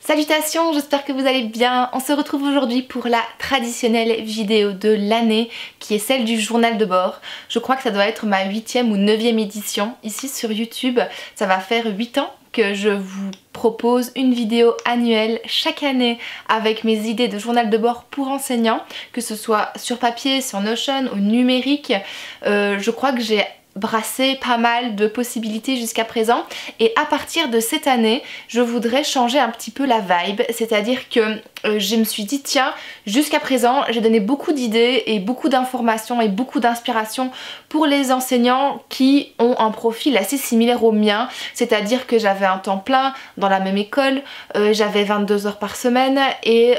Salutations, j'espère que vous allez bien. On se retrouve aujourd'hui pour la traditionnelle vidéo de l'année qui est celle du journal de bord. Je crois que ça doit être ma 8e ou 9e édition ici sur YouTube. Ça va faire 8 ans que je vous propose une vidéo annuelle chaque année avec mes idées de journal de bord pour enseignants, que ce soit sur papier, sur Notion ou numérique. Je crois que j'ai brassé pas mal de possibilités jusqu'à présent et à partir de cette année je voudrais changer un petit peu la vibe, c'est-à-dire que je me suis dit tiens, jusqu'à présent j'ai donné beaucoup d'idées et beaucoup d'informations et beaucoup d'inspiration pour les enseignants qui ont un profil assez similaire au mien, c'est-à-dire que j'avais un temps plein dans la même école, j'avais 22 heures par semaine et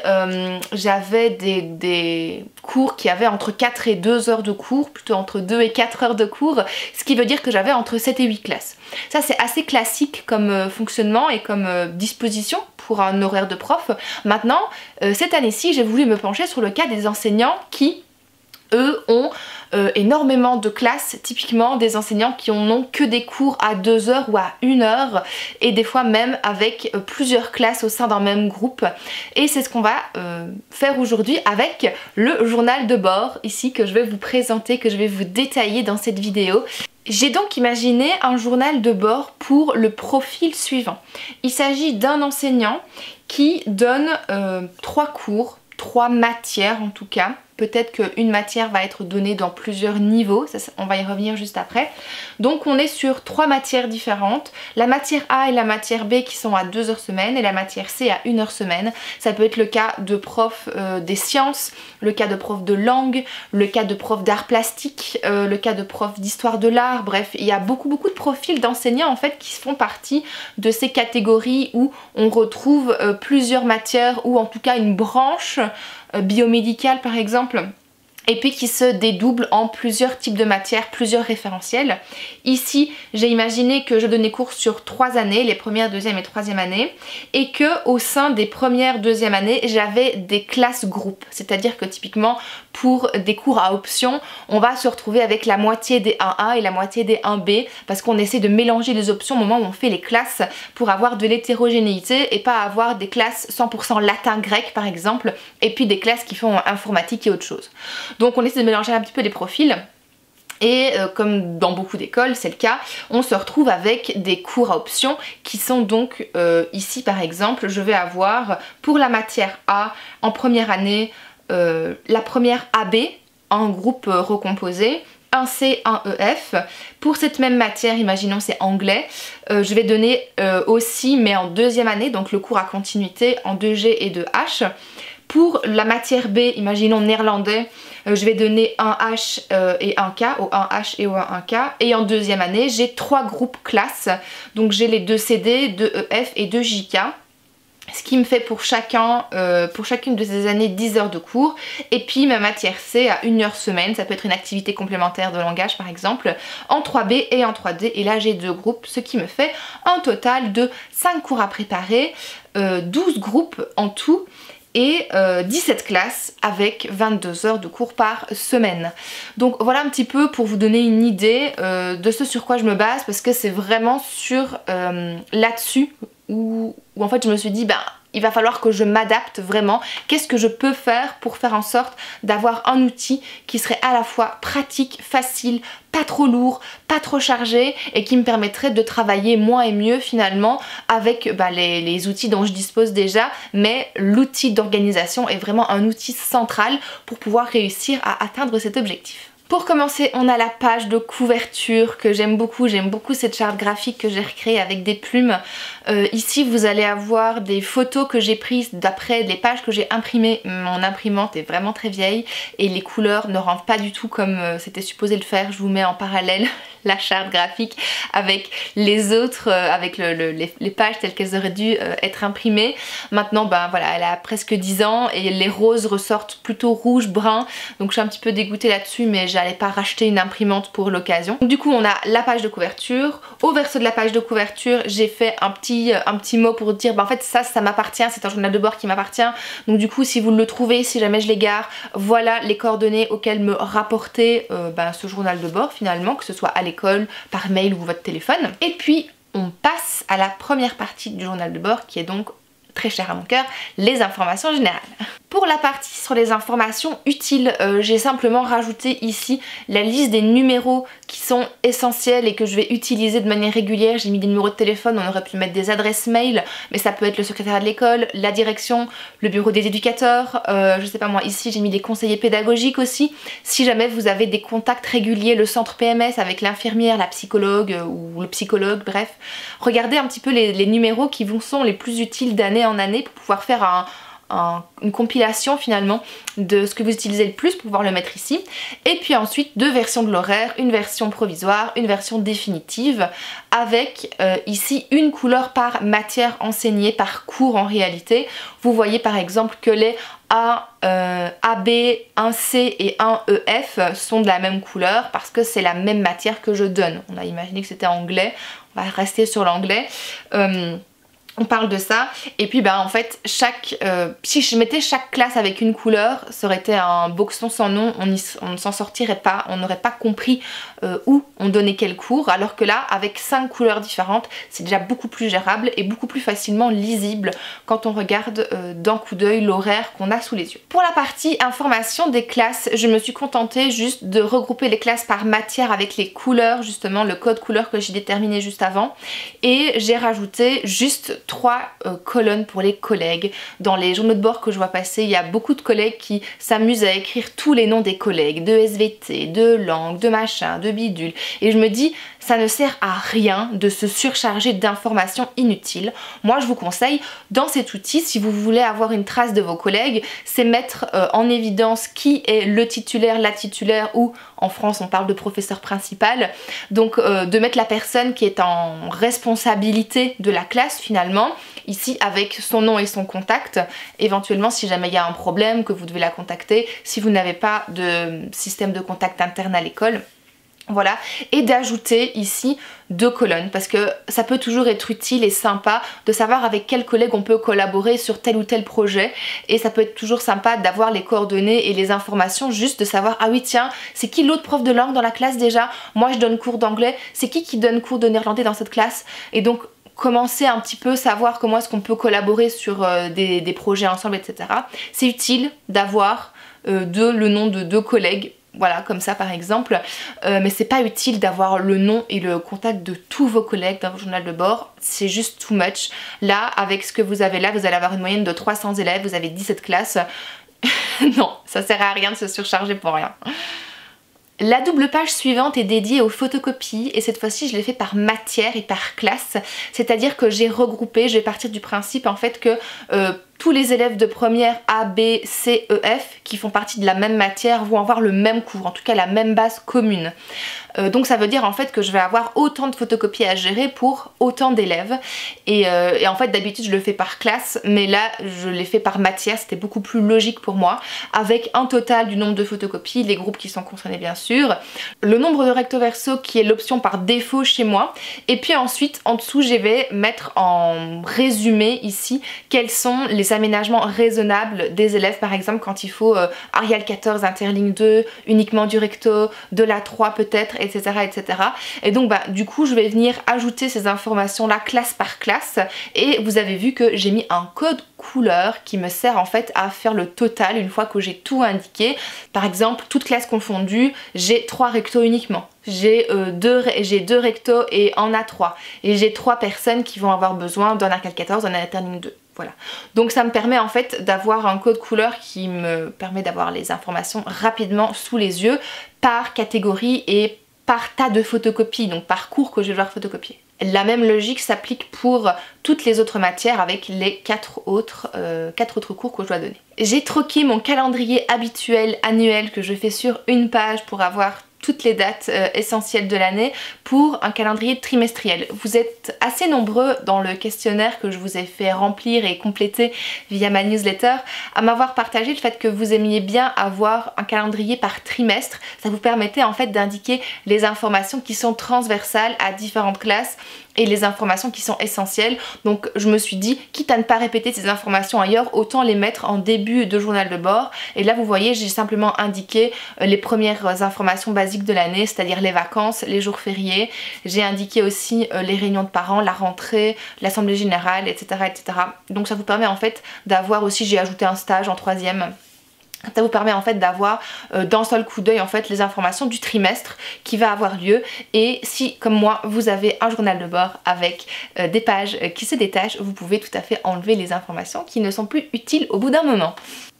j'avais des cours qui avaient entre 4 et 2 heures de cours, plutôt entre 2 et 4 heures de cours, ce qui veut dire que j'avais entre 7 et 8 classes. Ça c'est assez classique comme fonctionnement et comme disposition pour un horaire de prof. Maintenant, cette année-ci, j'ai voulu me pencher sur le cas des enseignants qui, eux, ont énormément de classes, typiquement des enseignants qui n'ont que des cours à 2 heures ou à 1 heure et des fois même avec plusieurs classes au sein d'un même groupe. Et c'est ce qu'on va faire aujourd'hui avec le journal de bord ici que je vais vous présenter, que je vais vous détailler dans cette vidéo. J'ai donc imaginé un journal de bord pour le profil suivant. Il s'agit d'un enseignant qui donne 3 cours, 3 matières en tout cas. Peut-être qu'une matière va être donnée dans plusieurs niveaux, ça, on va y revenir juste après. Donc on est sur 3 matières différentes, la matière A et la matière B qui sont à 2 heures semaine et la matière C à 1 heure semaine. Ça peut être le cas de prof des sciences, le cas de prof de langue, le cas de prof d'art plastique, le cas de prof d'histoire de l'art, bref, il y a beaucoup de profils d'enseignants en fait qui font partie de ces catégories où on retrouve plusieurs matières ou en tout cas une branche biomédicale par exemple, et puis qui se dédouble en plusieurs types de matières, plusieurs référentiels. Ici, j'ai imaginé que je donnais cours sur 3 années, les premières, deuxième et troisième années, et que au sein des premières, deuxième années, j'avais des classes groupes. C'est-à-dire que typiquement, pour des cours à option, on va se retrouver avec la moitié des 1A et la moitié des 1B, parce qu'on essaie de mélanger les options au moment où on fait les classes pour avoir de l'hétérogénéité et pas avoir des classes 100% latin-grec par exemple, et puis des classes qui font informatique et autre chose. Donc on essaie de mélanger un petit peu les profils. Et comme dans beaucoup d'écoles c'est le cas, on se retrouve avec des cours à option qui sont donc ici par exemple, je vais avoir pour la matière A en première année la première AB en groupe recomposé, un C, un EF. Pour cette même matière, imaginons c'est anglais, je vais donner aussi mais en deuxième année, donc le cours à continuité en 2G et 2H. Pour la matière B, imaginons néerlandais, je vais donner un H et un K, au 1H et au 1K. Et en deuxième année, j'ai 3 groupes classes. Donc j'ai les 2 CD, 2 EF et 2 JK. Ce qui me fait pour chacune de ces années 10 heures de cours. Et puis ma matière C à 1 heure semaine, ça peut être une activité complémentaire de langage par exemple, en 3B et en 3D. Et là j'ai 2 groupes, ce qui me fait un total de 5 cours à préparer, 12 groupes en tout, et 17 classes avec 22 heures de cours par semaine. Donc voilà un petit peu pour vous donner une idée de ce sur quoi je me base, parce que c'est vraiment sur là-dessus où en fait je me suis dit il va falloir que je m'adapte vraiment. Qu'est-ce que je peux faire pour faire en sorte d'avoir un outil qui serait à la fois pratique, facile, pas trop lourd, pas trop chargé et qui me permettrait de travailler moins et mieux finalement avec les outils dont je dispose déjà, mais l'outil d'organisation est vraiment un outil central pour pouvoir réussir à atteindre cet objectif. Pour commencer, on a la page de couverture que j'aime beaucoup cette charte graphique que j'ai recréée avec des plumes. Ici vous allez avoir des photos que j'ai prises d'après les pages que j'ai imprimées. Mon imprimante est vraiment très vieille et les couleurs ne rentrent pas du tout comme c'était supposé le faire. Je vous mets en parallèle la charte graphique avec les autres, avec les pages telles qu'elles auraient dû être imprimées. Maintenant voilà, elle a presque 10 ans et les roses ressortent plutôt rouge brun, donc je suis un petit peu dégoûtée là-dessus, mais j'allais pas racheter une imprimante pour l'occasion. Du coup on a la page de couverture. Au verso de la page de couverture j'ai fait un petit mot pour dire en fait ça m'appartient, c'est un journal de bord qui m'appartient, donc du coup si vous le trouvez, si jamais je l'égare, voilà les coordonnées auxquelles me rapporter ce journal de bord finalement, que ce soit à l'école, par mail ou votre téléphone. Et puis on passe à la première partie du journal de bord qui est donc très cher à mon cœur, les informations générales. Pour la partie sur les informations utiles, j'ai simplement rajouté ici la liste des numéros qui sont essentiels et que je vais utiliser de manière régulière. J'ai mis des numéros de téléphone, on aurait pu mettre des adresses mail, mais ça peut être le secrétariat de l'école, la direction, le bureau des éducateurs, je sais pas moi, ici j'ai mis des conseillers pédagogiques aussi. Si jamais vous avez des contacts réguliers, le centre PMS avec l'infirmière, la psychologue ou le psychologue, bref, regardez un petit peu les numéros qui vous sont les plus utiles d'année en année pour pouvoir faire une compilation finalement de ce que vous utilisez le plus pour pouvoir le mettre ici. Et puis ensuite 2 versions de l'horaire, une version provisoire, une version définitive avec ici une couleur par matière enseignée, par cours en réalité. Vous voyez par exemple que les AB, 1C et 1EF sont de la même couleur parce que c'est la même matière que je donne. On a imaginé que c'était anglais, on va rester sur l'anglais. On parle de ça et puis en fait si je mettais chaque classe avec une couleur, ça aurait été un boxon sans nom, on ne s'en sortirait pas, on n'aurait pas compris où on donnait quel cours, alors que là avec 5 couleurs différentes c'est déjà beaucoup plus gérable et beaucoup plus facilement lisible quand on regarde d'un coup d'œil l'horaire qu'on a sous les yeux. Pour la partie information des classes, je me suis contentée juste de regrouper les classes par matière avec les couleurs, justement le code couleur que j'ai déterminé juste avant, et j'ai rajouté juste 3 colonnes pour les collègues. Dans les journaux de bord que je vois passer, il y a beaucoup de collègues qui s'amusent à écrire tous les noms des collègues, de SVT, de langue, de machin, de bidule, et je me dis ça ne sert à rien de se surcharger d'informations inutiles. Moi je vous conseille dans cet outil, si vous voulez avoir une trace de vos collègues, c'est mettre en évidence qui est le titulaire, la titulaire, ou en France on parle de professeur principal, donc de mettre la personne qui est en responsabilité de la classe finalement, ici avec son nom et son contact, éventuellement si jamais il y a un problème que vous devez la contacter, si vous n'avez pas de système de contact interne à l'école. Voilà, et d'ajouter ici 2 colonnes parce que ça peut toujours être utile et sympa de savoir avec quel collègue on peut collaborer sur tel ou tel projet, et ça peut être toujours sympa d'avoir les coordonnées et les informations, juste de savoir ah oui tiens c'est qui l'autre prof de langue dans la classe déjà, moi je donne cours d'anglais, c'est qui donne cours de néerlandais dans cette classe, et donc commencer un petit peu savoir comment est-ce qu'on peut collaborer sur des projets ensemble, etc. C'est utile d'avoir le nom de 2 collègues. Voilà, comme ça par exemple, mais c'est pas utile d'avoir le nom et le contact de tous vos collègues dans votre journal de bord, c'est juste too much. Là, avec ce que vous avez là, vous allez avoir une moyenne de 300 élèves, vous avez 17 classes. Non, ça sert à rien de se surcharger pour rien. La double page suivante est dédiée aux photocopies et cette fois-ci je l'ai fait par matière et par classe, c'est-à-dire que j'ai regroupé, je vais partir du principe en fait que tous les élèves de première A, B, C, E, F qui font partie de la même matière vont avoir le même cours, en tout cas la même base commune. Donc ça veut dire en fait que je vais avoir autant de photocopies à gérer pour autant d'élèves, et en fait d'habitude je le fais par classe, mais là je l'ai fait par matière, c'était beaucoup plus logique pour moi, avec un total du nombre de photocopies, les groupes qui sont concernés bien sûr, le nombre de recto verso qui est l'option par défaut chez moi, et puis ensuite en dessous je vais mettre en résumé ici quels sont les aménagements raisonnables des élèves, par exemple quand il faut Arial 14, interligne 2, uniquement du recto, de la 3 peut-être, etc., etc. Et donc du coup je vais venir ajouter ces informations là classe par classe, et vous avez vu que j'ai mis un code couleur qui me sert en fait à faire le total une fois que j'ai tout indiqué. Par exemple, toutes classes confondues, j'ai 3 rectos uniquement. J'ai 2 rectos et en A3. Et j'ai 3 personnes qui vont avoir besoin d'un Arial 14, d'un interligne 2. Voilà. Donc ça me permet en fait d'avoir un code couleur qui me permet d'avoir les informations rapidement sous les yeux par catégorie et par tas de photocopies, donc par cours que je vais devoir photocopier. La même logique s'applique pour toutes les autres matières avec les 4 autres cours que je dois donner. J'ai troqué mon calendrier habituel annuel que je fais sur une page pour avoir toutes les dates essentielles de l'année pour un calendrier trimestriel. Vous êtes assez nombreux dans le questionnaire que je vous ai fait remplir et compléter via ma newsletter à m'avoir partagé le fait que vous aimiez bien avoir un calendrier par trimestre. Ça vous permettait en fait d'indiquer les informations qui sont transversales à différentes classes et les informations qui sont essentielles. Donc je me suis dit, quitte à ne pas répéter ces informations ailleurs, autant les mettre en début de journal de bord. Et là vous voyez, j'ai simplement indiqué les premières informations basiques de l'année, c'est-à-dire les vacances, les jours fériés. J'ai indiqué aussi les réunions de parents, la rentrée, l'assemblée générale, etc., etc. Donc ça vous permet en fait d'avoir aussi, j'ai ajouté un stage en troisième. Ça vous permet en fait d'avoir d'un seul coup d'œil en fait les informations du trimestre qui va avoir lieu. Et si comme moi vous avez un journal de bord avec des pages qui se détachent, vous pouvez tout à fait enlever les informations qui ne sont plus utiles au bout d'un moment.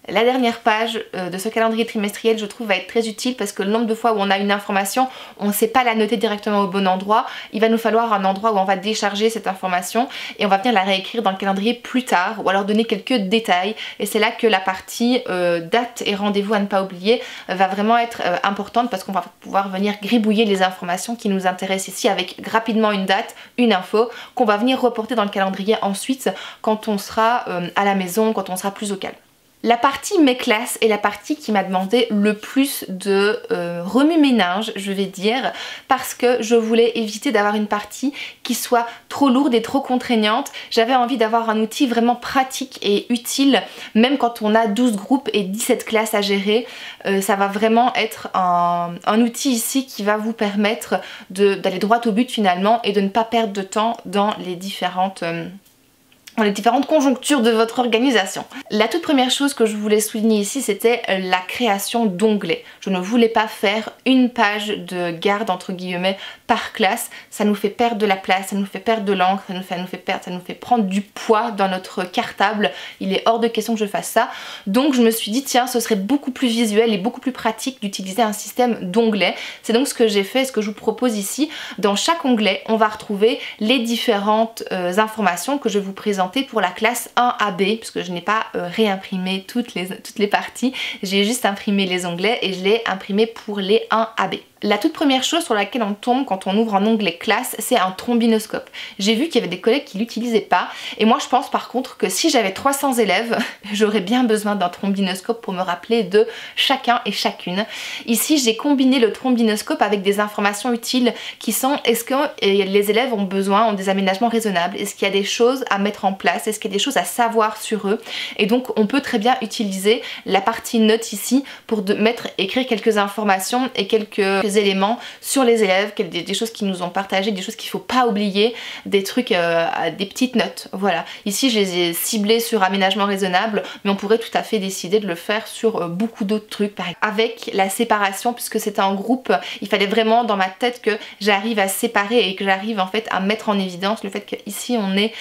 La dernière page de ce calendrier trimestriel, je trouve, va être très utile parce que le nombre de fois où on a une information, on ne sait pas la noter directement au bon endroit. Il va nous falloir un endroit où on va décharger cette information et on va venir la réécrire dans le calendrier plus tard ou alors donner quelques détails. Et c'est là que la partie date et rendez-vous à ne pas oublier va vraiment être importante parce qu'on va pouvoir venir gribouiller les informations qui nous intéressent ici avec rapidement une date, une info qu'on va venir reporter dans le calendrier ensuite quand on sera à la maison, quand on sera plus au calme. La partie mes classes est la partie qui m'a demandé le plus de remue-ménage, je vais dire, parce que je voulais éviter d'avoir une partie qui soit trop lourde et trop contraignante. J'avais envie d'avoir un outil vraiment pratique et utile, même quand on a 12 groupes et 17 classes à gérer. Ça va vraiment être un outil ici qui va vous permettre d'aller droit au but finalement et de ne pas perdre de temps dans les différentes conjonctures de votre organisation. La toute première chose que je voulais souligner ici, c'était la création d'onglets. Je ne voulais pas faire une page de garde entre guillemets par classe. Ça nous fait perdre de la place, ça nous fait perdre de l'encre, ça nous fait prendre du poids dans notre cartable. Il est hors de question que je fasse ça. Donc je me suis dit tiens, ce serait beaucoup plus visuel et beaucoup plus pratique d'utiliser un système d'onglets. C'est donc ce que j'ai fait, ce que je vous propose ici. Dans chaque onglet, on va retrouver les différentes informations que je vous présente pour la classe 1AB, puisque je n'ai pas réimprimé toutes les parties, j'ai juste imprimé les onglets et je l'ai imprimé pour les 1AB. La toute première chose sur laquelle on tombe quand on ouvre un onglet classe, c'est un trombinoscope. J'ai vu qu'il y avait des collègues qui l'utilisaient pas et moi je pense par contre que si j'avais 300 élèves, j'aurais bien besoin d'un trombinoscope pour me rappeler de chacun et chacune. Ici j'ai combiné le trombinoscope avec des informations utiles qui sont est-ce que les élèves ont des aménagements raisonnables, est-ce qu'il y a des choses à mettre en place, est-ce qu'il y a des choses à savoir sur eux, et donc on peut très bien utiliser la partie notes ici pour écrire quelques informations et quelques éléments sur les élèves, des choses qui nous ont partagées, des choses qu'il ne faut pas oublier, des trucs, des petites notes. Voilà. Ici je les ai ciblées sur aménagement raisonnable, mais on pourrait tout à fait décider de le faire sur beaucoup d'autres trucs. Avec la séparation, puisque c'était en groupe, il fallait vraiment dans ma tête que j'arrive à séparer et que j'arrive en fait à mettre en évidence le fait qu'ici on est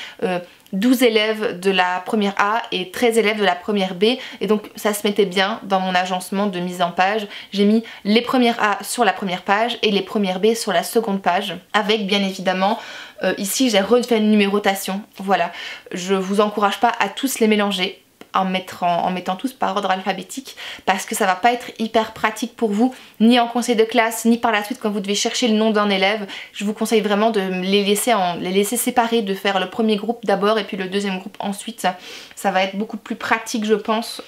12 élèves de la première A et 13 élèves de la première B, et donc ça se mettait bien dans mon agencement de mise en page. J'ai mis les premières A sur la première page et les premières B sur la seconde page, avec bien évidemment ici j'ai refait une numérotation. Voilà, je vous encourage pas à tous les mélanger en mettant tous par ordre alphabétique parce que ça va pas être hyper pratique pour vous, ni en conseil de classe, ni par la suite quand vous devez chercher le nom d'un élève. Je vous conseille vraiment de les laisser séparer, de faire le premier groupe d'abord et puis le deuxième groupe ensuite. Ça va être beaucoup plus pratique je pense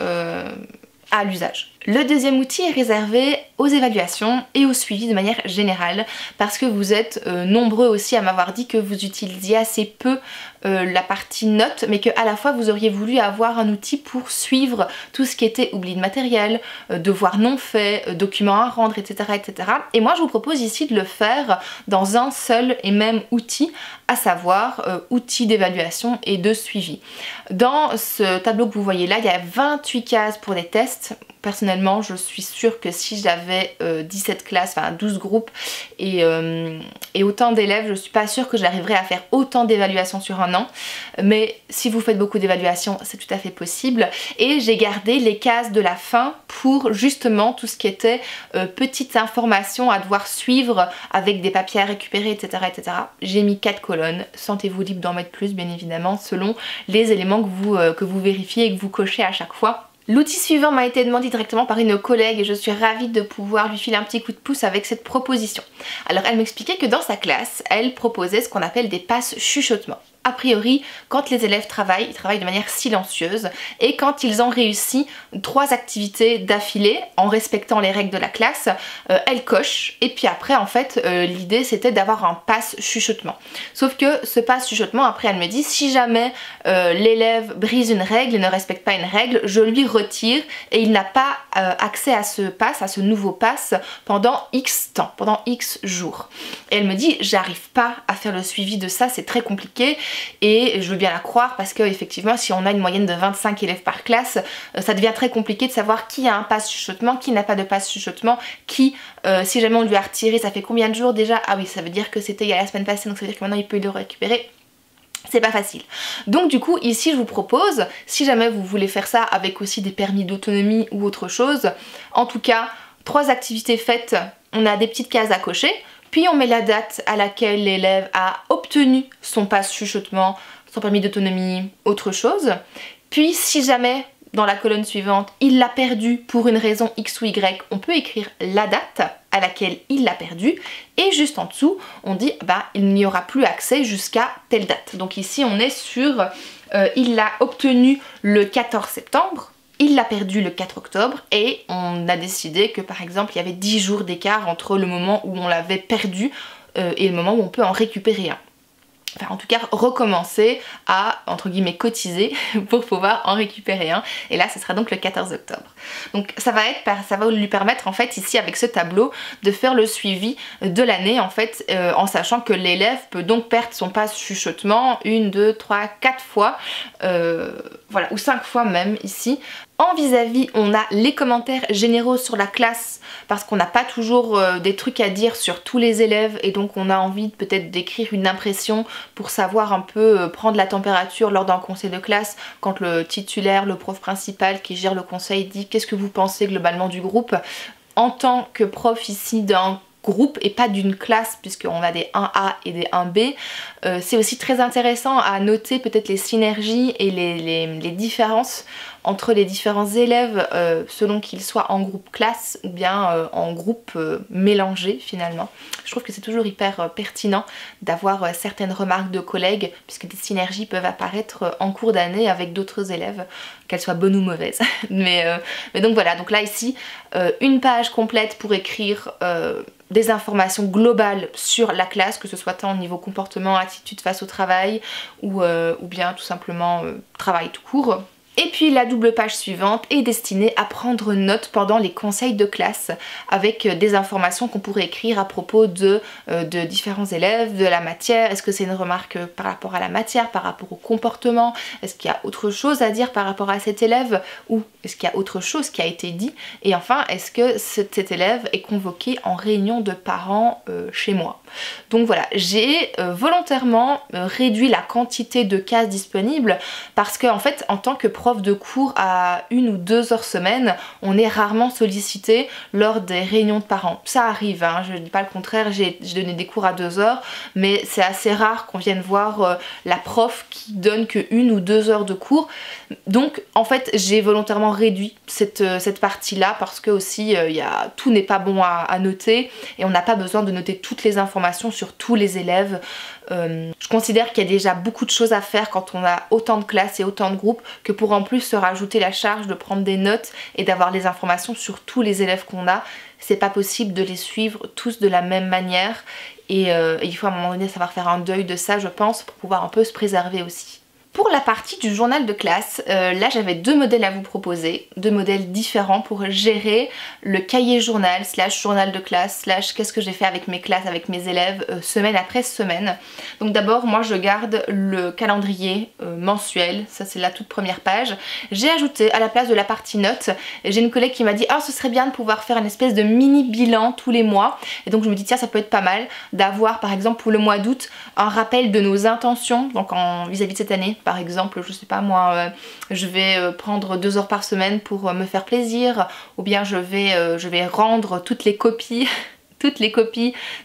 à l'usage. Le deuxième outil est réservé aux évaluations et au suivi de manière générale parce que vous êtes nombreux aussi à m'avoir dit que vous utilisiez assez peu la partie notes, mais qu'à la fois vous auriez voulu avoir un outil pour suivre tout ce qui était oubli de matériel, devoirs non faits, documents à rendre, etc., etc. Et moi je vous propose ici de le faire dans un seul et même outil, à savoir outil d'évaluation et de suivi. Dans ce tableau que vous voyez là, il y a 28 cases pour des tests. Personnellement, je suis sûre que si j'avais 17 classes, enfin 12 groupes et autant d'élèves, je suis pas sûre que j'arriverais à faire autant d'évaluations sur un an. Mais si vous faites beaucoup d'évaluations, c'est tout à fait possible. Et j'ai gardé les cases de la fin pour justement tout ce qui était petites informations à devoir suivre avec des papiers à récupérer, etc., etc. J'ai mis 4 colonnes. Sentez-vous libre d'en mettre plus, bien évidemment, selon les éléments que vous vérifiez et que vous cochez à chaque fois. L'outil suivant m'a été demandé directement par une collègue et je suis ravie de pouvoir lui filer un petit coup de pouce avec cette proposition. Alors elle m'expliquait que dans sa classe, elle proposait ce qu'on appelle des passes chuchotements. A priori, quand les élèves travaillent, ils travaillent de manière silencieuse et quand ils ont réussi 3 activités d'affilée en respectant les règles de la classe, elles cochent et puis après en fait l'idée c'était d'avoir un pass chuchotement. Sauf que ce pass chuchotement, après elle me dit si jamais l'élève brise une règle et ne respecte pas une règle, je lui retire et il n'a pas accès à ce pass, à ce nouveau pass pendant X temps, pendant X jours. Et elle me dit j'arrive pas à faire le suivi de ça, c'est très compliqué. Et je veux bien la croire parce que effectivement si on a une moyenne de 25 élèves par classe, ça devient très compliqué de savoir qui a un pass chuchotement, qui n'a pas de pass chuchotement, qui si jamais on lui a retiré, ça fait combien de jours déjà? Ah oui, ça veut dire que c'était il y a la semaine passée, donc ça veut dire que maintenant il peut le récupérer. C'est pas facile. Donc du coup ici je vous propose, si jamais vous voulez faire ça avec aussi des permis d'autonomie ou autre chose, en tout cas 3 activités faites, on a des petites cases à cocher. Puis on met la date à laquelle l'élève a obtenu son pass chuchotement, son permis d'autonomie, autre chose. Puis si jamais dans la colonne suivante il l'a perdu pour une raison X ou Y, on peut écrire la date à laquelle il l'a perdu et juste en dessous on dit bah il n'y aura plus accès jusqu'à telle date. Donc ici on est sur il l'a obtenu le 14 septembre. Il l'a perdu le 4 octobre et on a décidé que par exemple il y avait 10 jours d'écart entre le moment où on l'avait perdu et le moment où on peut en récupérer un. Enfin en tout cas recommencer à entre guillemets cotiser pour pouvoir en récupérer un et là ce sera donc le 14 octobre. Donc ça va lui permettre en fait ici avec ce tableau de faire le suivi de l'année en fait en sachant que l'élève peut donc perdre son pass chuchotement 1, 2, 3, 4 fois voilà ou 5 fois même ici. En vis-à-vis, on a les commentaires généraux sur la classe parce qu'on n'a pas toujours des trucs à dire sur tous les élèves et donc on a envie peut-être d'écrire une impression pour savoir un peu prendre la température lors d'un conseil de classe quand le titulaire, le prof principal qui gère le conseil dit qu'est-ce que vous pensez globalement du groupe. En tant que prof ici d'un groupe et pas d'une classe puisqu'on a des 1A et des 1B, c'est aussi très intéressant à noter peut-être les synergies et les différences entre les différents élèves selon qu'ils soient en groupe classe ou bien en groupe mélangé finalement. Je trouve que c'est toujours hyper pertinent d'avoir certaines remarques de collègues puisque des synergies peuvent apparaître en cours d'année avec d'autres élèves, qu'elles soient bonnes ou mauvaises. mais donc voilà, donc là ici une page complète pour écrire des informations globales sur la classe, que ce soit tant au niveau comportement, attitude face au travail ou bien tout simplement travail tout court. Et puis la double page suivante est destinée à prendre note pendant les conseils de classe avec des informations qu'on pourrait écrire à propos de différents élèves, de la matière. Est-ce que c'est une remarque par rapport à la matière, par rapport au comportement? Est-ce qu'il y a autre chose à dire par rapport à cet élève? Ou est-ce qu'il y a autre chose qui a été dit? Et enfin, est-ce que cet élève est convoqué en réunion de parents chez moi? Donc voilà, j'ai volontairement réduit la quantité de cases disponibles parce que en fait, en tant que prof de cours à 1 ou 2 heures semaine, on est rarement sollicité lors des réunions de parents. Ça arrive, hein, je ne dis pas le contraire, j'ai donné des cours à 2 heures, mais c'est assez rare qu'on vienne voir la prof qui donne que 1 ou 2 heures de cours. Donc en fait, j'ai volontairement réduit cette partie-là parce que aussi tout n'est pas bon à noter et on n'a pas besoin de noter toutes les informations sur tous les élèves. Je considère qu'il y a déjà beaucoup de choses à faire quand on a autant de classes et autant de groupes que pour en plus se rajouter la charge de prendre des notes et d'avoir les informations sur tous les élèves qu'on a. C'est pas possible de les suivre tous de la même manière et il faut à un moment donné savoir faire un deuil de ça je pense pour pouvoir un peu se préserver aussi. Pour la partie du journal de classe, là j'avais 2 modèles à vous proposer, 2 modèles différents pour gérer le cahier journal slash journal de classe slash qu'est-ce que j'ai fait avec mes classes, avec mes élèves semaine après semaine. Donc d'abord moi je garde le calendrier mensuel, ça c'est la toute première page. J'ai ajouté à la place de la partie notes, j'ai une collègue qui m'a dit ah ce serait bien de pouvoir faire une espèce de mini bilan tous les mois et donc je me dis tiens ça peut être pas mal d'avoir par exemple pour le mois d'août un rappel de nos intentions donc vis-à-vis de cette année. Par exemple, je sais pas moi, je vais prendre 2 heures par semaine pour me faire plaisir ou bien je vais rendre toutes les copies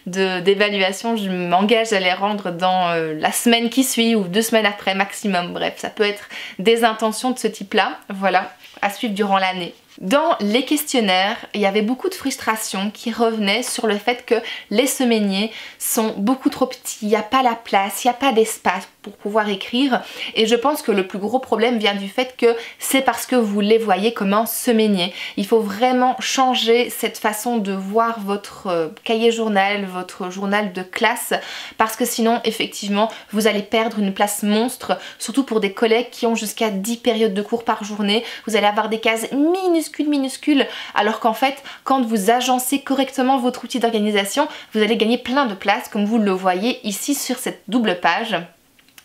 d'évaluation, je m'engage à les rendre dans la semaine qui suit ou 2 semaines après maximum. Bref, ça peut être des intentions de ce type là, voilà, à suivre durant l'année. Dans les questionnaires, il y avait beaucoup de frustration qui revenait sur le fait que les semainiers sont beaucoup trop petits, il n'y a pas la place, il n'y a pas d'espace pour pouvoir écrire, et je pense que le plus gros problème vient du fait que c'est parce que vous les voyez comme un semainier. Il faut vraiment changer cette façon de voir votre cahier journal, votre journal de classe, parce que sinon effectivement vous allez perdre une place monstre, surtout pour des collègues qui ont jusqu'à 10 périodes de cours par journée. Vous allez avoir des cases minuscules, alors qu'en fait quand vous agencez correctement votre outil d'organisation, vous allez gagner plein de place, comme vous le voyez ici sur cette double page,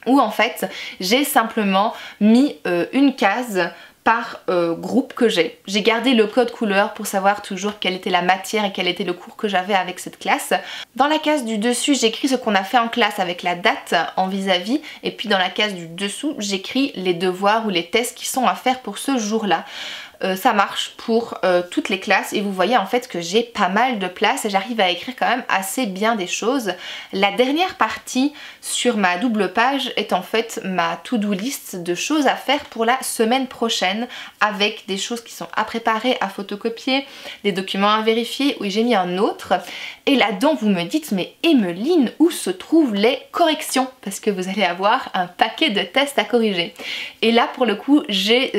où en fait j'ai simplement mis une case par groupe que j'ai. J'ai gardé le code couleur pour savoir toujours quelle était la matière et quel était le cours que j'avais avec cette classe. Dans la case du dessus, j'écris ce qu'on a fait en classe avec la date en vis-à-vis, et puis dans la case du dessous, j'écris les devoirs ou les tests qui sont à faire pour ce jour-là. Ça marche pour toutes les classes, et vous voyez en fait que j'ai pas mal de place et j'arrive à écrire quand même assez bien des choses. La dernière partie sur ma double page est en fait ma to-do list de choses à faire pour la semaine prochaine, avec des choses qui sont à préparer, à photocopier, des documents à vérifier. Oui, j'ai mis un autre, et là-dedans vous me dites mais Emeline, où se trouvent les corrections, parce que vous allez avoir un paquet de tests à corriger. Et là pour le coup j'ai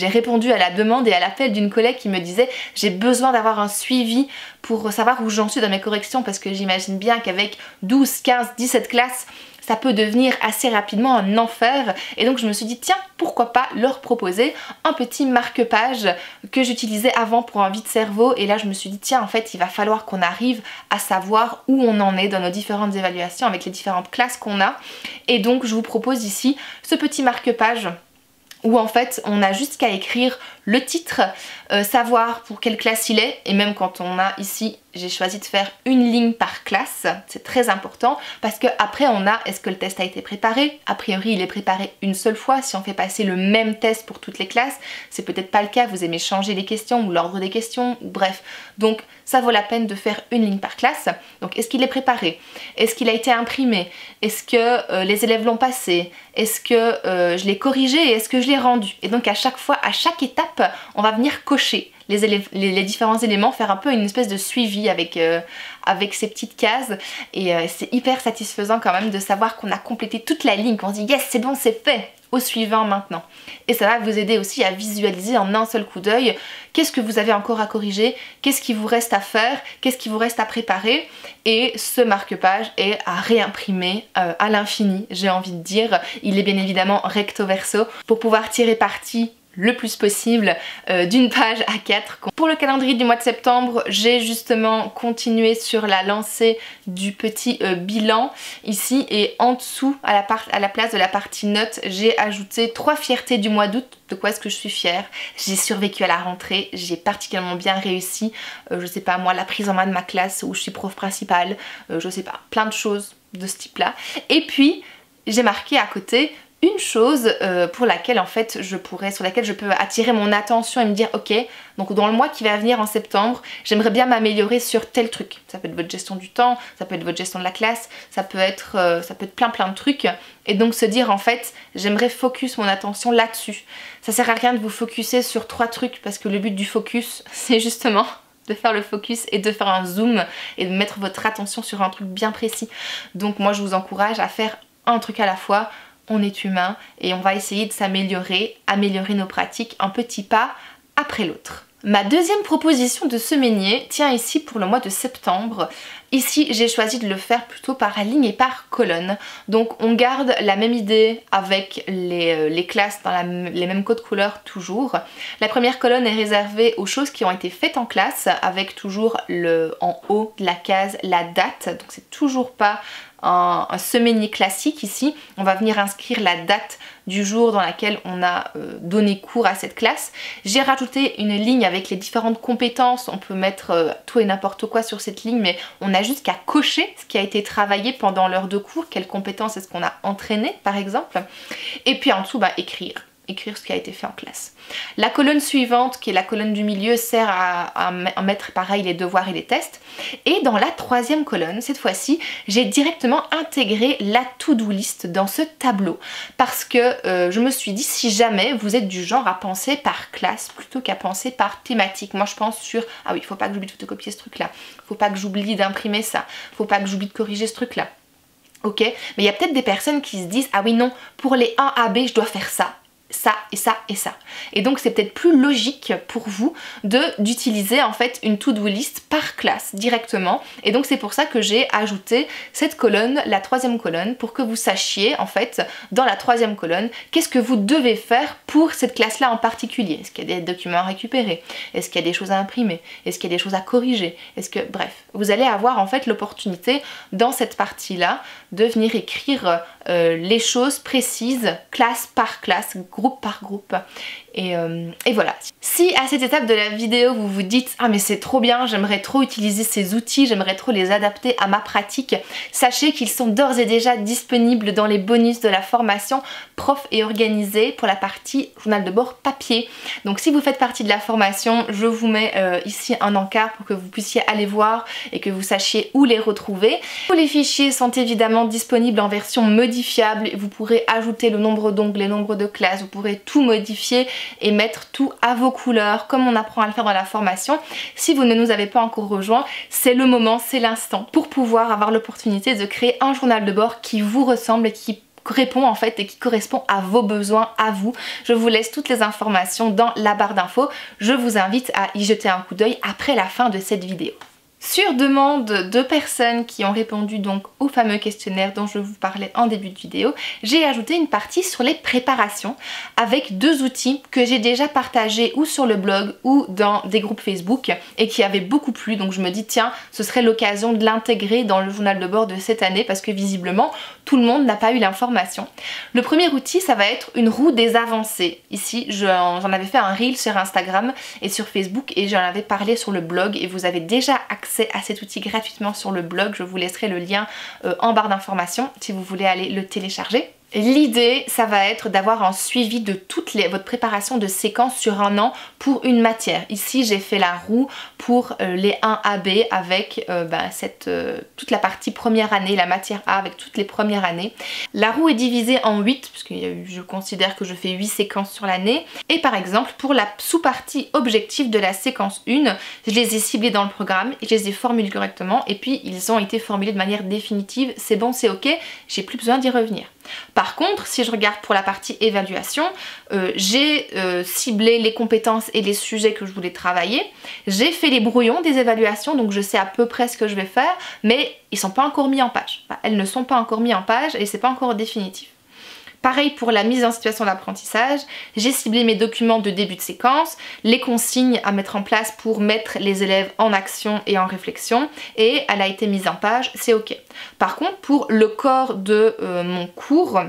répondu à la demande et à l'appel d'une collègue qui me disait j'ai besoin d'avoir un suivi pour savoir où j'en suis dans mes corrections, parce que j'imagine bien qu'avec 12, 15, 17 classes ça peut devenir assez rapidement un enfer, et donc je me suis dit tiens, pourquoi pas leur proposer un petit marque-page que j'utilisais avant pour un vide-cerveau, et là je me suis dit tiens, en fait il va falloir qu'on arrive à savoir où on en est dans nos différentes évaluations avec les différentes classes qu'on a, et donc je vous propose ici ce petit marque-page où en fait on a juste qu'à écrire le titre, savoir pour quelle classe il est, et même quand on a ici, j'ai choisi de faire une ligne par classe, c'est très important parce que après on a est-ce que le test a été préparé. A priori il est préparé une seule fois. Si on fait passer le même test pour toutes les classes, c'est peut-être pas le cas, vous aimez changer les questions ou l'ordre des questions, bref, donc ça vaut la peine de faire une ligne par classe. Donc est-ce qu'il est préparé, est-ce qu'il a été imprimé, est-ce que les élèves l'ont passé, est-ce que je l'ai corrigé et est-ce que je l'ai rendu. Et donc à chaque fois, à chaque étape, on va venir cocher les différents éléments, faire un peu une espèce de suivi avec ces petites cases, et c'est hyper satisfaisant quand même de savoir qu'on a complété toute la ligne, qu'on se dit yes c'est bon, c'est fait, au suivant maintenant. Et ça va vous aider aussi à visualiser en un seul coup d'œil qu'est-ce que vous avez encore à corriger, qu'est-ce qui vous reste à faire, qu'est-ce qui vous reste à préparer, et ce marque-page est à réimprimer à l'infini, j'ai envie de dire. Il est bien évidemment recto verso pour pouvoir tirer parti le plus possible d'une page A4. Pour le calendrier du mois de septembre, j'ai justement continué sur la lancée du petit bilan ici, et en dessous à la place de la partie notes, j'ai ajouté 3 fiertés du mois d'août. De quoi est-ce que je suis fière? J'ai survécu à la rentrée, j'ai particulièrement bien réussi, je sais pas moi, la prise en main de ma classe où je suis prof principale, je sais pas, plein de choses de ce type là. Et puis j'ai marqué à côté une chose pour laquelle en fait sur laquelle je peux attirer mon attention et me dire ok, donc dans le mois qui va venir en septembre, j'aimerais bien m'améliorer sur tel truc. Ça peut être votre gestion du temps, ça peut être votre gestion de la classe, ça peut être plein de trucs, et donc se dire en fait j'aimerais focus mon attention là-dessus. Ça sert à rien de vous focuser sur 3 trucs, parce que le but du focus c'est justement de faire le focus et de faire un zoom et de mettre votre attention sur un truc bien précis. Donc moi je vous encourage à faire un truc à la fois. On est humain et on va essayer de s'améliorer, améliorer nos pratiques un petit pas après l'autre. Ma deuxième proposition de semainier tient ici pour le mois de septembre. Ici j'ai choisi de le faire plutôt par ligne et par colonne. Donc on garde la même idée avec les classes dans les mêmes codes couleurs toujours. La première colonne est réservée aux choses qui ont été faites en classe, avec toujours en haut de la case la date. Donc c'est toujours pas un semainier classique ici. On va venir inscrire la date du jour dans laquelle on a donné cours à cette classe. J'ai rajouté une ligne avec les différentes compétences. On peut mettre tout et n'importe quoi sur cette ligne, mais on a juste qu'à cocher ce qui a été travaillé pendant l'heure de cours, quelles compétences est-ce qu'on a entraîné par exemple. Et puis en dessous, écrire. écrire ce qui a été fait en classe. La colonne suivante, qui est la colonne du milieu, sert à mettre pareil les devoirs et les tests. Et dans la troisième colonne, cette fois-ci, j'ai directement intégré la to-do list dans ce tableau. Parce que je me suis dit, si jamais vous êtes du genre à penser par classe plutôt qu'à penser par thématique. Moi je pense sur, ah oui, faut pas que j'oublie de photocopier ce truc-là, faut pas que j'oublie d'imprimer ça, faut pas que j'oublie de corriger ce truc-là. Ok, mais il y a peut-être des personnes qui se disent, ah oui non, pour les 1 à B, je dois faire ça. Ça et ça et ça. Et donc c'est peut-être plus logique pour vous d'utiliser en fait une to-do list par classe directement. Et donc c'est pour ça que j'ai ajouté cette colonne, la troisième colonne, pour que vous sachiez en fait dans la troisième colonne qu'est-ce que vous devez faire pour cette classe-là en particulier. Est-ce qu'il y a des documents à récupérer? Est-ce qu'il y a des choses à imprimer? Est-ce qu'il y a des choses à corriger? Est-ce que... Bref, vous allez avoir en fait l'opportunité dans cette partie-là de venir écrire les choses précises, classe par classe, groupe par groupe. Et voilà. Si à cette étape de la vidéo vous vous dites ah mais c'est trop bien, j'aimerais trop utiliser ces outils, j'aimerais trop les adapter à ma pratique, sachez qu'ils sont d'ores et déjà disponibles dans les bonus de la formation Prof et Organisé pour la partie journal de bord papier. Donc si vous faites partie de la formation, je vous mets ici un encart pour que vous puissiez aller voir et que vous sachiez où les retrouver. Tous les fichiers sont évidemment disponibles en version modifiable, vous pourrez ajouter le nombre d'onglets, le nombre de classes, vous pourrez tout modifier et mettre tout à vos couleurs comme on apprend à le faire dans la formation. Si vous ne nous avez pas encore rejoint, c'est le moment, c'est l'instant pour pouvoir avoir l'opportunité de créer un journal de bord qui vous ressemble et qui répond en fait et qui correspond à vos besoins, à vous. Je vous laisse toutes les informations dans la barre d'infos. Je vous invite à y jeter un coup d'œil après la fin de cette vidéo. Sur demande de personnes qui ont répondu donc au fameux questionnaire dont je vous parlais en début de vidéo, j'ai ajouté une partie sur les préparations avec deux outils que j'ai déjà partagés ou sur le blog ou dans des groupes Facebook et qui avaient beaucoup plu. Donc je me dis tiens, ce serait l'occasion de l'intégrer dans le journal de bord de cette année parce que visiblement tout le monde n'a pas eu l'information. Le premier outil, ça va être une roue des avancées. Ici, j'en avais fait un reel sur Instagram et sur Facebook et j'en avais parlé sur le blog et vous avez déjà accès à cet outil gratuitement sur le blog. Je vous laisserai le lien en barre d'informations si vous voulez aller le télécharger. L'idée, ça va être d'avoir un suivi de votre préparation de séquences sur un an pour une matière. Ici, j'ai fait la roue pour les 1AB avec toute la partie première année, la matière A avec toutes les premières années. La roue est divisée en 8, puisque je considère que je fais 8 séquences sur l'année. Et par exemple, pour la sous-partie objectif de la séquence 1, je les ai ciblés dans le programme, et je les ai formulés correctement, et puis ils ont été formulés de manière définitive. C'est bon, c'est ok, j'ai plus besoin d'y revenir. Par contre, si je regarde pour la partie évaluation, j'ai ciblé les compétences et les sujets que je voulais travailler. J'ai fait les brouillons des évaluations, donc je sais à peu près ce que je vais faire, mais ils sont pas encore mis en page. Enfin, elles ne sont pas encore mises en page et c'est pas encore définitif. Pareil pour la mise en situation d'apprentissage, j'ai ciblé mes documents de début de séquence, les consignes à mettre en place pour mettre les élèves en action et en réflexion, et elle a été mise en page, c'est ok. Par contre, pour le corps de mon cours,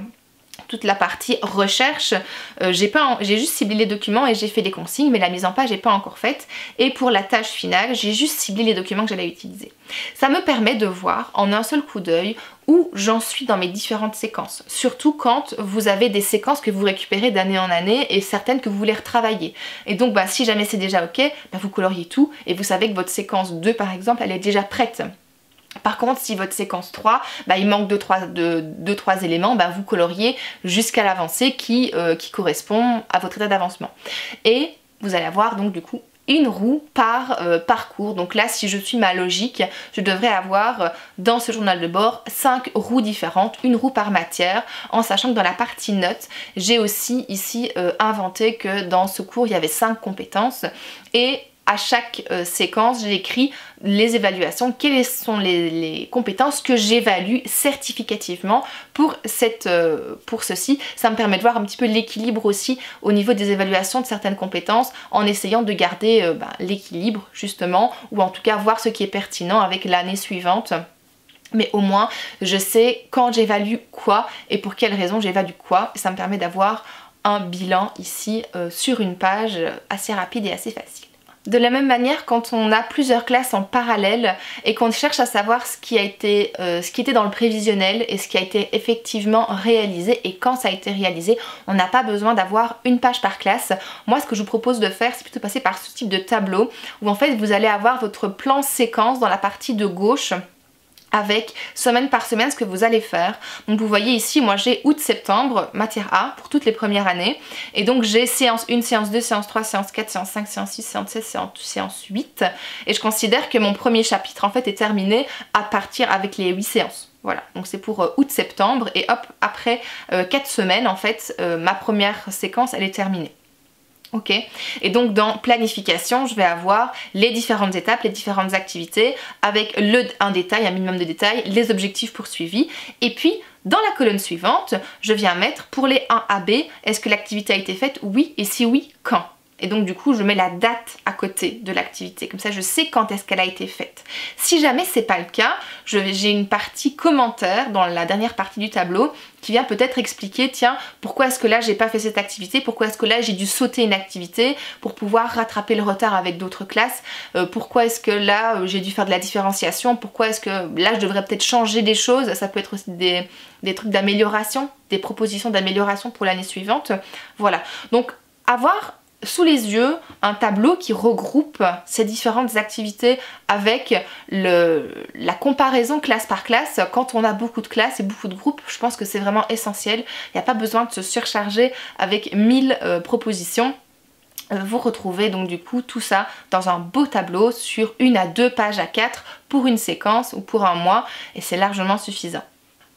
toute la partie recherche, j'ai juste ciblé les documents et j'ai fait les consignes, mais la mise en page n'est pas encore faite. Et pour la tâche finale, j'ai juste ciblé les documents que j'allais utiliser. Ça me permet de voir en un seul coup d'œil où j'en suis dans mes différentes séquences. Surtout quand vous avez des séquences que vous récupérez d'année en année et certaines que vous voulez retravailler. Et donc si jamais c'est déjà ok, vous coloriez tout et vous savez que votre séquence 2 par exemple, elle est déjà prête. Par contre, si votre séquence 3, il manque 2-3 éléments, vous coloriez jusqu'à l'avancée qui correspond à votre état d'avancement. Et vous allez avoir donc du coup une roue par parcours. Donc là, si je suis ma logique, je devrais avoir dans ce journal de bord 5 roues différentes, une roue par matière, en sachant que dans la partie notes, j'ai aussi ici inventé que dans ce cours, il y avait 5 compétences et à chaque séquence, j'ai écrit les évaluations, quelles sont les compétences que j'évalue certificativement pour ceci. Ça me permet de voir un petit peu l'équilibre aussi au niveau des évaluations de certaines compétences en essayant de garder l'équilibre justement, ou en tout cas voir ce qui est pertinent avec l'année suivante. Mais au moins, je sais quand j'évalue quoi et pour quelles raisons j'évalue quoi. Ça me permet d'avoir un bilan ici sur une page assez rapide et assez facile. De la même manière, quand on a plusieurs classes en parallèle et qu'on cherche à savoir ce qui était dans le prévisionnel et ce qui a été effectivement réalisé et quand ça a été réalisé, on n'a pas besoin d'avoir une page par classe. Moi, ce que je vous propose de faire, c'est plutôt passer par ce type de tableau où en fait vous allez avoir votre plan séquence dans la partie de gauche, avec semaine par semaine ce que vous allez faire. Donc vous voyez ici, moi j'ai août-septembre, matière A, pour toutes les premières années. Et donc j'ai séance 1, séance 2, séance 3, séance 4, séance 5, séance 6, séance 7, séance 8. Et je considère que mon premier chapitre en fait est terminé à partir avec les 8 séances. Voilà, donc c'est pour août-septembre et hop, après 4 semaines en fait, ma première séquence elle est terminée. Ok, et donc dans planification, je vais avoir les différentes étapes, les différentes activités avec un détail, un minimum de détails, les objectifs poursuivis. Et puis dans la colonne suivante, je viens mettre pour les 1AB, est-ce que l'activité a été faite? Oui, et si oui, quand? Et donc du coup je mets la date à côté de l'activité, comme ça je sais quand est-ce qu'elle a été faite. Si jamais c'est pas le cas, j'ai une partie commentaire dans la dernière partie du tableau qui vient peut-être expliquer, tiens, pourquoi est-ce que là j'ai pas fait cette activité, pourquoi est-ce que là j'ai dû sauter une activité pour pouvoir rattraper le retard avec d'autres classes, pourquoi est-ce que là j'ai dû faire de la différenciation, pourquoi est-ce que là je devrais peut-être changer des choses, ça peut être aussi des trucs d'amélioration, des propositions d'amélioration pour l'année suivante. Voilà, donc avoir sous les yeux un tableau qui regroupe ces différentes activités avec la comparaison classe par classe. Quand on a beaucoup de classes et beaucoup de groupes, je pense que c'est vraiment essentiel. Il n'y a pas besoin de se surcharger avec 1000 propositions. Vous retrouvez donc du coup tout ça dans un beau tableau sur 1 à 2 pages à 4 pour une séquence ou pour un mois et c'est largement suffisant.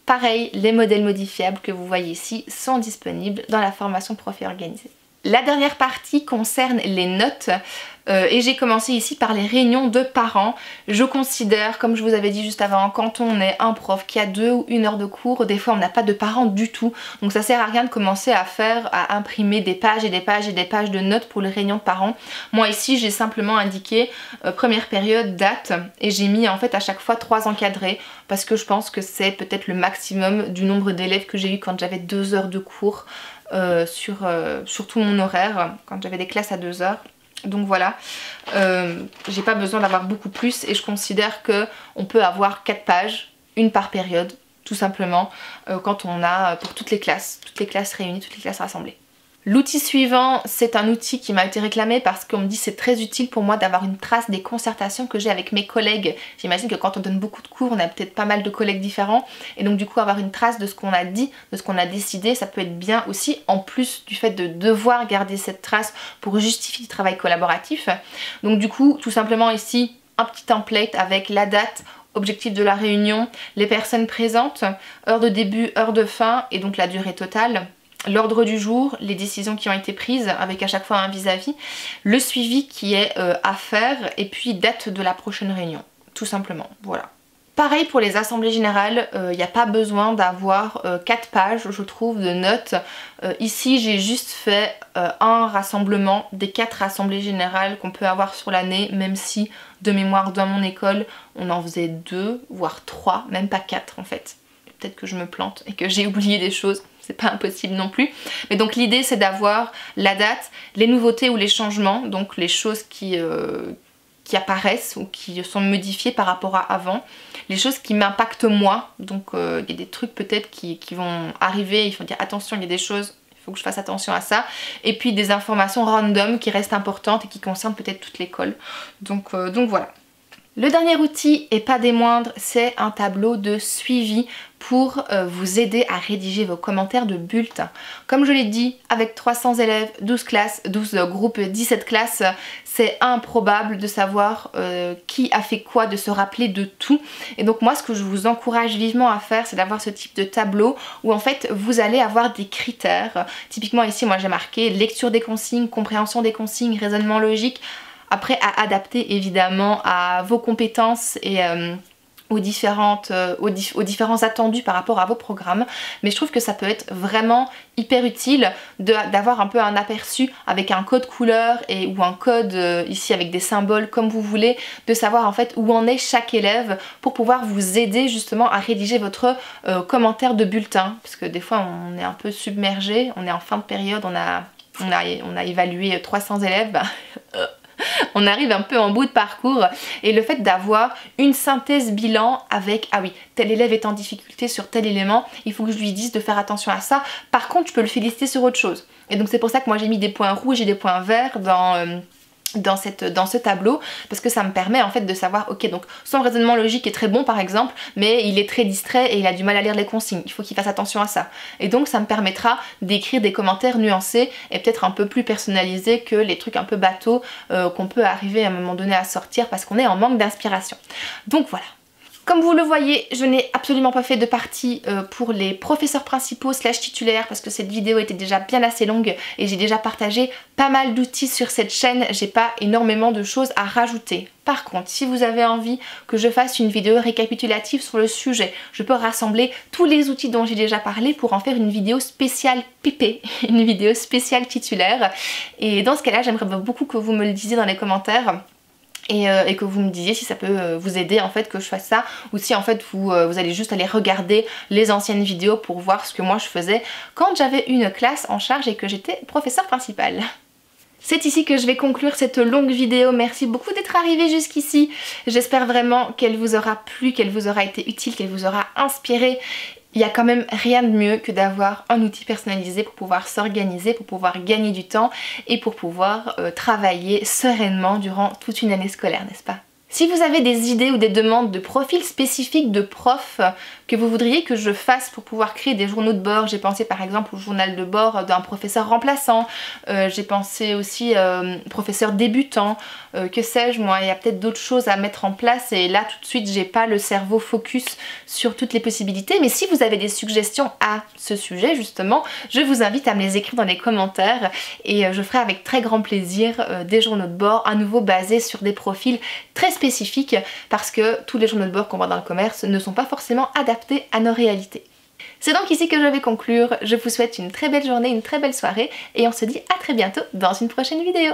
Pareil, les modèles modifiables que vous voyez ici sont disponibles dans la formation Prof et Organisé. La dernière partie concerne les notes et j'ai commencé ici par les réunions de parents. Je considère, comme je vous avais dit juste avant, quand on est un prof qui a 2 ou 1 heure de cours, des fois on n'a pas de parents du tout. Donc ça sert à rien de commencer à imprimer des pages et des pages et des pages de notes pour les réunions de parents. Moi ici j'ai simplement indiqué première période, date et j'ai mis en fait à chaque fois 3 encadrés parce que je pense que c'est peut-être le maximum du nombre d'élèves que j'ai eu quand j'avais 2 heures de cours. Sur tout mon horaire quand j'avais des classes à 2 heures. Donc voilà, j'ai pas besoin d'avoir beaucoup plus et je considère que on peut avoir 4 pages, 1 par période, tout simplement, quand on a pour toutes les classes réunies, toutes les classes rassemblées. L'outil suivant, c'est un outil qui m'a été réclamé parce qu'on me dit c'est très utile pour moi d'avoir une trace des concertations que j'ai avec mes collègues. J'imagine que quand on donne beaucoup de cours, on a peut-être pas mal de collègues différents et donc du coup avoir une trace de ce qu'on a dit, de ce qu'on a décidé, ça peut être bien aussi en plus du fait de devoir garder cette trace pour justifier le travail collaboratif. Donc du coup, tout simplement ici, un petit template avec la date, objectif de la réunion, les personnes présentes, heure de début, heure de fin et donc la durée totale. L'ordre du jour, les décisions qui ont été prises avec à chaque fois un vis-à-vis, le suivi qui est à faire et puis date de la prochaine réunion, tout simplement, voilà. Pareil pour les assemblées générales, il n'y a pas besoin d'avoir 4 pages, je trouve, de notes. Ici, j'ai juste fait un rassemblement des 4 assemblées générales qu'on peut avoir sur l'année, même si, de mémoire, dans mon école, on en faisait 2, voire 3, même pas 4 en fait. Peut-être que je me plante et que j'ai oublié des choses. C'est pas impossible non plus. Mais donc l'idée c'est d'avoir la date, les nouveautés ou les changements, donc les choses qui apparaissent ou qui sont modifiées par rapport à avant, les choses qui m'impactent moi, donc il y a des trucs peut-être qui vont arriver, il faut dire attention, il y a des choses, il faut que je fasse attention à ça, et puis des informations random qui restent importantes et qui concernent peut-être toute l'école. Donc voilà. Le dernier outil, et pas des moindres, c'est un tableau de suivi pour vous aider à rédiger vos commentaires de bulletins. Comme je l'ai dit, avec 300 élèves, 12 classes, 12 groupes, 17 classes, c'est improbable de savoir qui a fait quoi, de se rappeler de tout. Et donc moi, ce que je vous encourage vivement à faire, c'est d'avoir ce type de tableau où en fait, vous allez avoir des critères. Typiquement ici, moi j'ai marqué lecture des consignes, compréhension des consignes, raisonnement logique. Après, à adapter évidemment à vos compétences et aux différents attendus par rapport à vos programmes. Mais je trouve que ça peut être vraiment hyper utile d'avoir un peu un aperçu avec un code couleur ou un code ici avec des symboles comme vous voulez, de savoir en fait où en est chaque élève pour pouvoir vous aider justement à rédiger votre commentaire de bulletin. Parce que des fois on est un peu submergé, on est en fin de période, on a évalué 300 élèves. on arrive un peu en bout de parcours, et le fait d'avoir une synthèse bilan avec ah oui, tel élève est en difficulté sur tel élément, il faut que je lui dise de faire attention à ça, par contre je peux le féliciter sur autre chose. Et donc c'est pour ça que moi j'ai mis des points rouges et des points verts dans ce tableau, parce que ça me permet en fait de savoir, ok, donc son raisonnement logique est très bon par exemple, mais il est très distrait et il a du mal à lire les consignes, il faut qu'il fasse attention à ça. Et donc ça me permettra d'écrire des commentaires nuancés et peut-être un peu plus personnalisés que les trucs un peu bateaux qu'on peut arriver à un moment donné à sortir parce qu'on est en manque d'inspiration. Donc voilà. Comme vous le voyez, je n'ai absolument pas fait de partie pour les professeurs principaux / titulaires parce que cette vidéo était déjà bien assez longue et j'ai déjà partagé pas mal d'outils sur cette chaîne, j'ai pas énormément de choses à rajouter. Par contre, si vous avez envie que je fasse une vidéo récapitulative sur le sujet, je peux rassembler tous les outils dont j'ai déjà parlé pour en faire une vidéo spéciale PP, une vidéo spéciale titulaire. Et dans ce cas-là, j'aimerais beaucoup que vous me le disiez dans les commentaires. Et que vous me disiez si ça peut vous aider en fait que je fasse ça, ou si en fait vous allez juste aller regarder les anciennes vidéos pour voir ce que moi je faisais quand j'avais une classe en charge et que j'étais professeur principal. C'est ici que je vais conclure cette longue vidéo. Merci beaucoup d'être arrivé jusqu'ici. J'espère vraiment qu'elle vous aura plu, qu'elle vous aura été utile, qu'elle vous aura inspiré. Il n'y a quand même rien de mieux que d'avoir un outil personnalisé pour pouvoir s'organiser, pour pouvoir gagner du temps et pour pouvoir travailler sereinement durant toute une année scolaire, n'est-ce pas? Si vous avez des idées ou des demandes de profils spécifiques de profs que vous voudriez que je fasse pour pouvoir créer des journaux de bord, j'ai pensé par exemple au journal de bord d'un professeur remplaçant, j'ai pensé aussi professeur débutant, que sais-je moi, il y a peut-être d'autres choses à mettre en place et là tout de suite j'ai pas le cerveau focus sur toutes les possibilités, mais si vous avez des suggestions à ce sujet justement, je vous invite à me les écrire dans les commentaires et je ferai avec très grand plaisir des journaux de bord à nouveau basés sur des profils très spécifiques parce que tous les journaux de bord qu'on voit dans le commerce ne sont pas forcément adaptés à nos réalités. C'est donc ici que je vais conclure, je vous souhaite une très belle journée, une très belle soirée et on se dit à très bientôt dans une prochaine vidéo.